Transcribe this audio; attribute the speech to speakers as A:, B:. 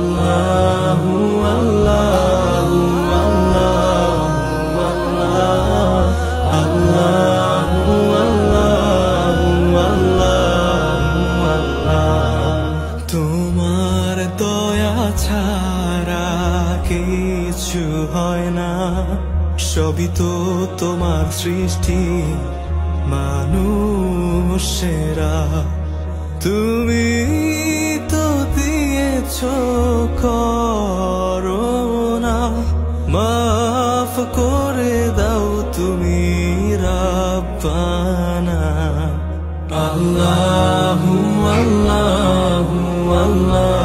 A: আল্লাহু আল্লাহু আল্লাহু আল্লাহু তোমার দয়া ছাড়া কিছু হয় না, সবই তো তোমার সৃষ্টি মানুষেরা। তুমি তো দিয়েছো করোনা, মাফ করে দাও তুমি রাব্বানা। আল্লাহু আল্লাহু আল্লাহ